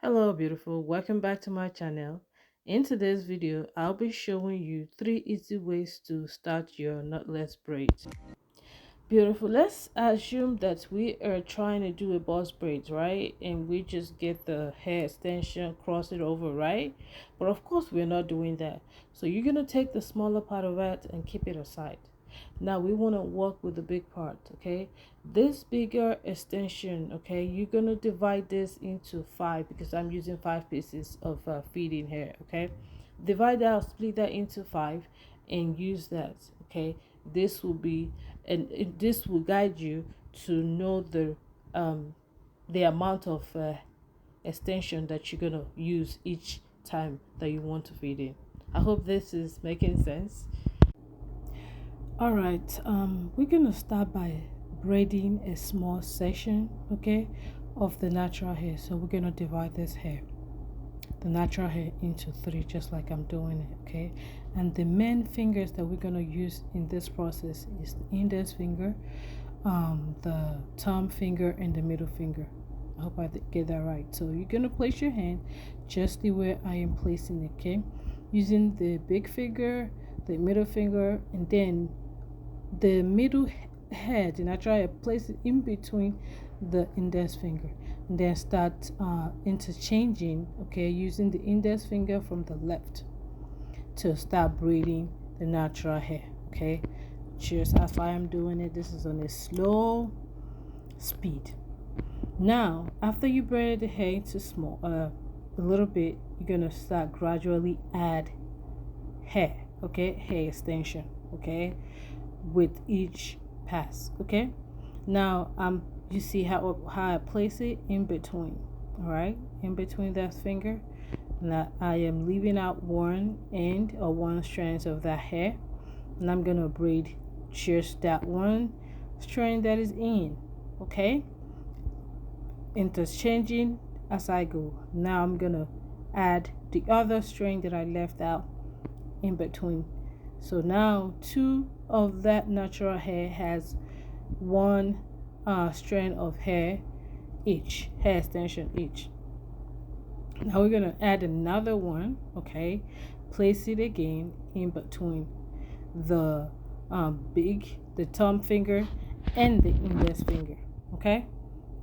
Hello beautiful, welcome back to my channel. In today's video I'll be showing you 3 easy ways to start your knotless braids. Beautiful, let's assume that we are trying to do a boss braids, right? And we just get the hair extension, cross it over, right? But of course we're not doing that, so you're going to take the smaller part of it and keep it aside. Now we want to work with the big part. Okay, this bigger extension, okay, you're going to divide this into 5 because I'm using 5 pieces of feeding hair. Okay, divide that, split that into 5 and use that. Okay, this will be, and this will guide you to know the amount of extension that you're gonna use each time that you want to feed in. I hope this is making sense. All right, we're gonna start by braiding a small section, okay, of the natural hair. So we're gonna divide this hair, the natural hair, into 3, just like I'm doing it. Okay, and the main fingers that we're gonna use in this process is the index finger, the thumb finger, and the middle finger. I hope I get that right. So you're gonna place your hand just the way I am placing it. Okay, using the big finger, the middle finger, and then the middle head, and I try to place it in between the index finger, and then start interchanging, okay, using the index finger from the left to start braiding the natural hair. Okay, just as I am doing it, this is on a slow speed. Now after you braid the hair into small a little bit, you're gonna start gradually add hair, okay, hair extension, okay, with each pass. Okay, now you see how I place it in between. All right, in between that finger. Now I am leaving out one end or one strand of that hair, and I'm gonna braid just that one strand that is in. Okay, interchanging as I go. Now I'm gonna add the other string that I left out in between. So now 2 of that natural hair has 1 strand of hair each, hair extension each. Now we're gonna add another one. Okay, place it again in between the the thumb finger and the index finger. Okay,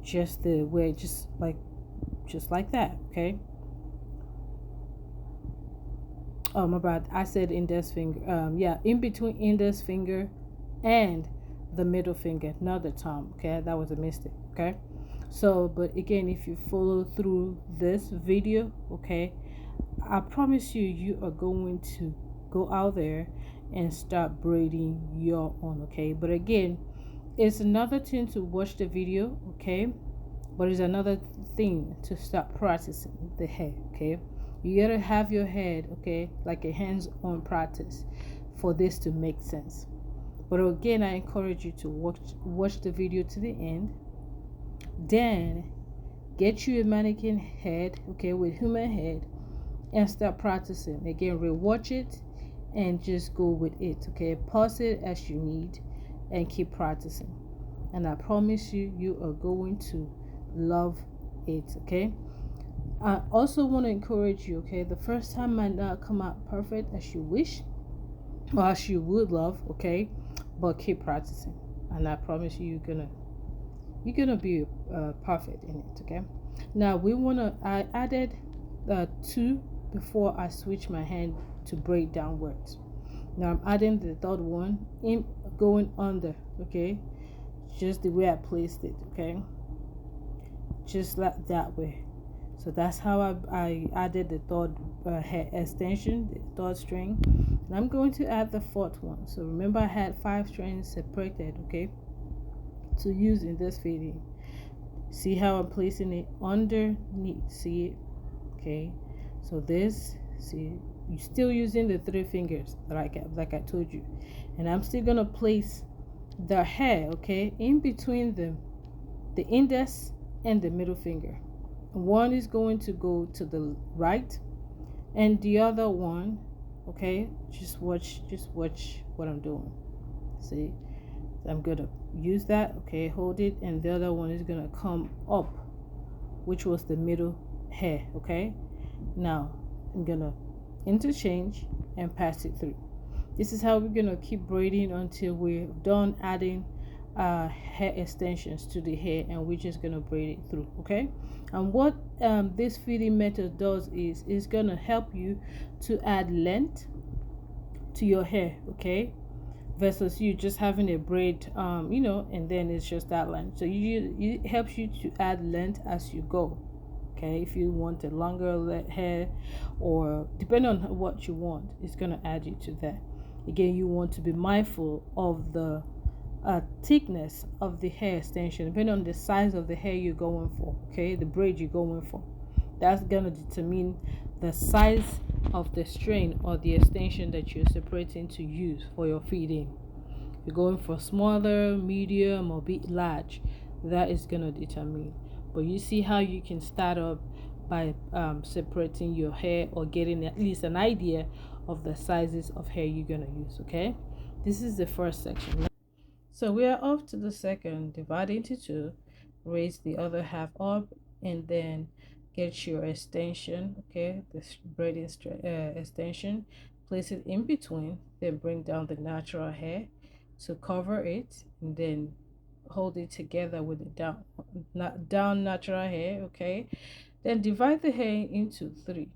just the way, just like that. Okay. Oh my bad, I said index finger. Yeah, in between index finger and the middle finger, not the thumb. Okay, that was a mistake. Okay, so but again, if you follow through this video, okay, I promise you, you are going to go out there and start braiding your own. Okay, but again, it's another thing to watch the video, okay, but it's another thing to start practicing the hair. Okay, you gotta have your head, okay, like a hands-on practice for this to make sense. But again, I encourage you to watch the video to the end, then get you a mannequin head, okay, with human head, and start practicing. Again, rewatch it and just go with it. Okay, pause it as you need and keep practicing, and I promise you, you are going to love it. Okay, I also want to encourage you, okay, the first time might not come out perfect as you wish or as you would love, okay, but keep practicing, and I promise you, you're gonna be perfect in it. Okay, now I added 2 before I switch my hand to braid downwards. Now I'm adding the third one in, going under. Okay, just the way I placed it. Okay, just like that way. So that's how I added the third hair extension, the third string, and I'm going to add the fourth one. So remember, I had 5 strings separated, okay, to use in this video. See how I'm placing it underneath? See it? Okay, so this, see, you're still using the 3 fingers like I told you, and I'm still gonna place the hair, okay, in between the index and the middle finger. One is going to go to the right, and the other one, okay, just watch what I'm doing. See, I'm gonna use that, okay, hold it, and the other one is gonna come up, which was the middle hair. Okay, now I'm gonna interchange and pass it through. This is how we're gonna keep braiding until we're done adding hair extensions to the hair, and we're just gonna braid it through. Okay, and what this feeding method does is it's gonna help you to add length to your hair. Okay, versus you just having a braid, and then it's just that length. So it helps you to add length as you go. Okay, if you want a longer hair, or depending on what you want, it's going to add you to that. Again, you want to be mindful of the thickness of the hair extension, depending on the size of the hair you're going for. Okay, the braid you're going for, that's going to determine the size of the strain or the extension that you're separating to use for your feeding. If you're going for smaller, medium, or big large, that is going to determine. But you see how you can start up by separating your hair, or getting at least an idea of the sizes of hair you're going to use. Okay, this is the first section. So we are off to the second. Divide into two, raise the other half up, and then get your extension. Okay, this braiding extension, place it in between, then bring down the natural hair to cover it, and then hold it together with the down natural hair. Okay, then divide the hair into three.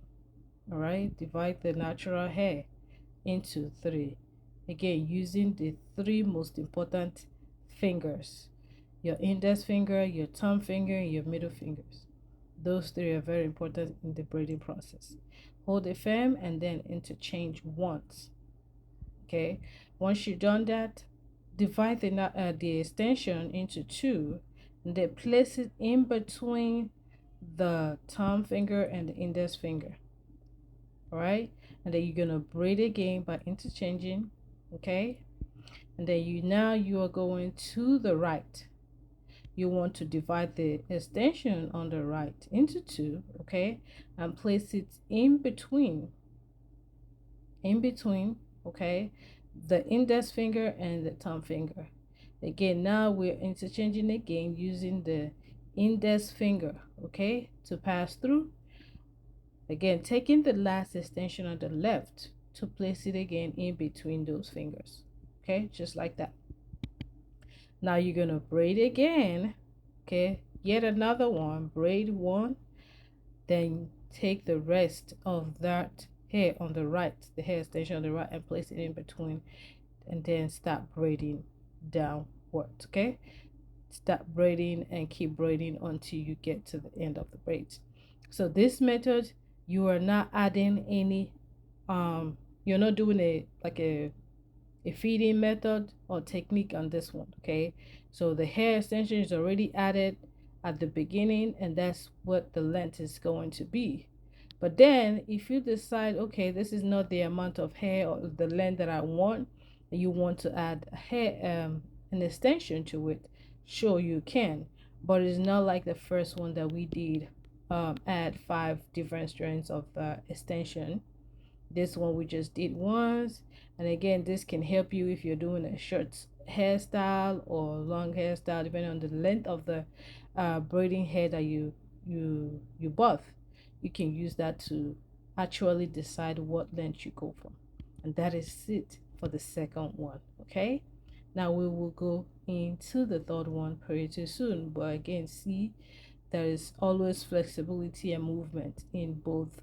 All right, divide the natural hair into three, again using the three most important fingers: your index finger, your thumb finger, and your middle fingers. Those three are very important in the braiding process. Hold it firm and then interchange once. Okay, once you've done that, divide the extension into two, and then place it in between the thumb finger and the index finger. All right, and then you're gonna braid again by interchanging. Okay, and then you are going to the right. You want to divide the extension on the right into two. Okay, and place it in between okay, the index finger and the thumb finger. Again, now we're interchanging again using the index finger, okay, to pass through. Again, taking the last extension on the left to place it again in between those fingers. Okay, just like that. Now you're gonna braid again. Okay, yet another one, braid one, then take the rest of that hair on the right, the hair extension on the right, and place it in between, and then start braiding downwards. Okay, start braiding and keep braiding until you get to the end of the braids. So this method, you are not adding any you're not doing a feeding method or technique on this one. Okay, so the hair extension is already added at the beginning, and that's what the length is going to be. But then if you decide, okay, this is not the amount of hair or the length that I want, and you want to add hair an extension to it, sure, you can. But it's not like the first one that we did, add 5 different strands of extension. This one we just did once. And again, this can help you if you're doing a short hairstyle or long hairstyle, depending on the length of the braiding hair that you bought. You can use that to actually decide what length you go for. And that is it for the second one. Okay, now we will go into the third one pretty soon. But again, see, there is always flexibility and movement in both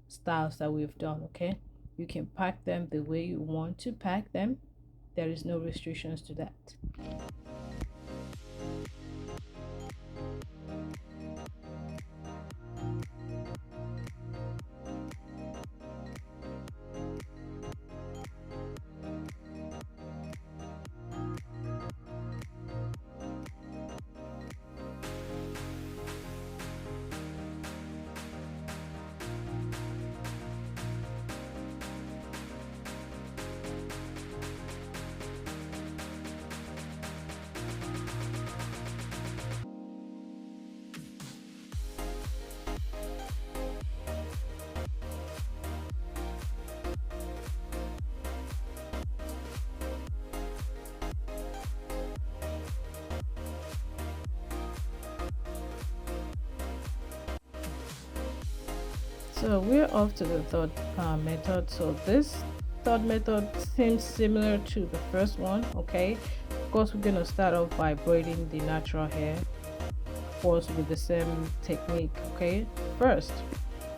styles that we've done. Okay, you can pack them the way you want to pack them. There is no restrictions to that. So we're off to the third method. So this third method seems similar to the first one. Okay, of course we're gonna start off by braiding the natural hair, of course with the same technique. Okay, first,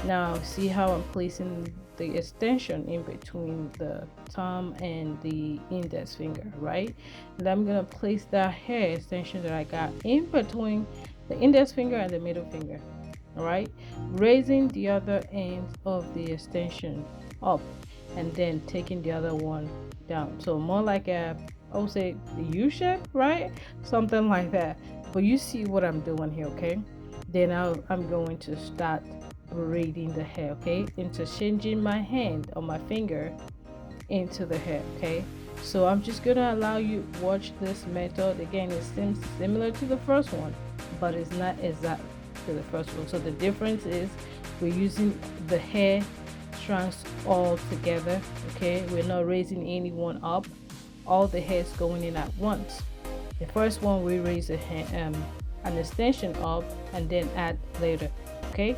now see how I'm placing the extension in between the thumb and the index finger, right? And I'm gonna place that hair extension that I got in between the index finger and the middle finger. All right, raising the other end of the extension up and then taking the other one down, so more like a, I would say, the U shape, right? Something like that. But you see what I'm doing here. Okay, then I'm going to start braiding the hair. Okay, interchanging my hand or my finger into the hair. Okay, so I'm just gonna allow you watch this method again. It seems similar to the first one, but it's not exact to the first one. So the difference is we're using the hair strands all together. Okay, we're not raising any one up, all the hairs going in at once. The first one we raise an extension up and then add later. Okay,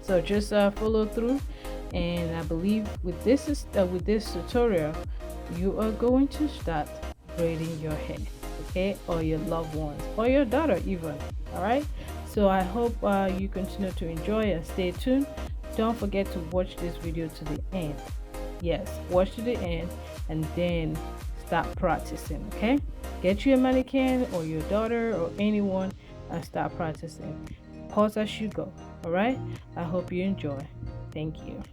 so just follow through, and I believe with this tutorial you are going to start braiding your hair, okay, or your loved ones or your daughter even. All right, so I hope you continue to enjoy and stay tuned. Don't forget to watch this video to the end. Yes, watch to the end and then start practicing. Okay, get you a mannequin or your daughter or anyone and start practicing. Pause as you go. All right, I hope you enjoy. Thank you.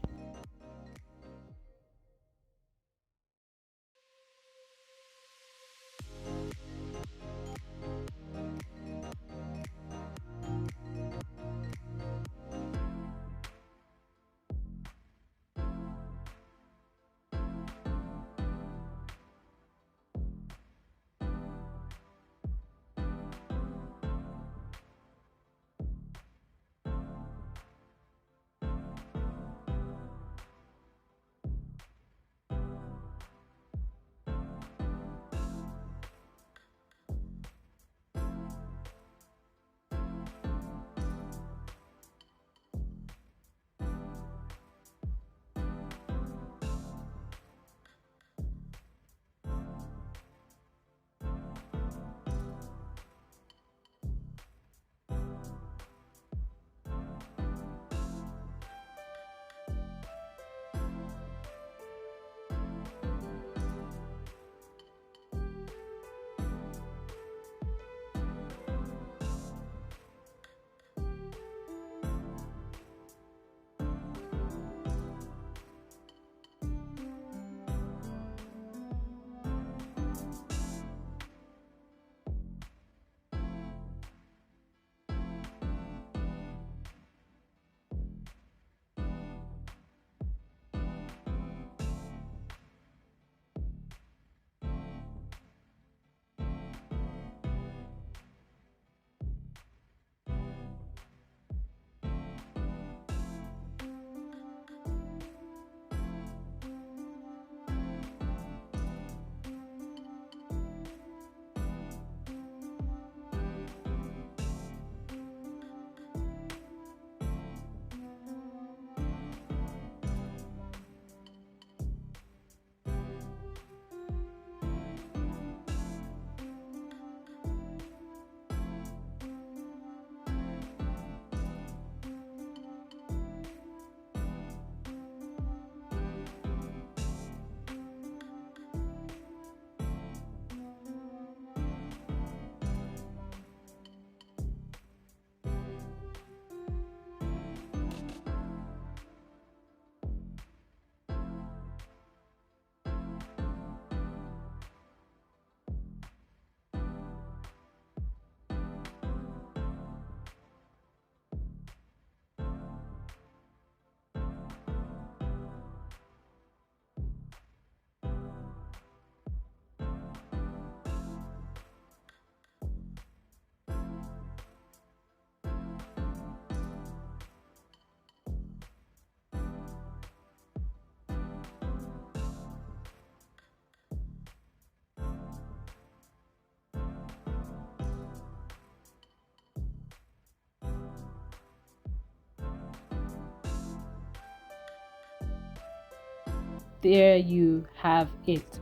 there you have it.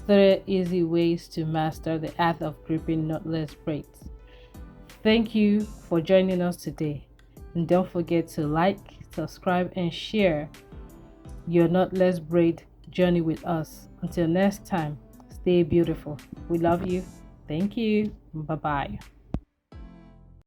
3 easy ways to master the art of gripping knotless braids. Thank you for joining us today. And don't forget to like, subscribe, and share your knotless braid journey with us. Until next time, stay beautiful. We love you. Thank you. Bye-bye.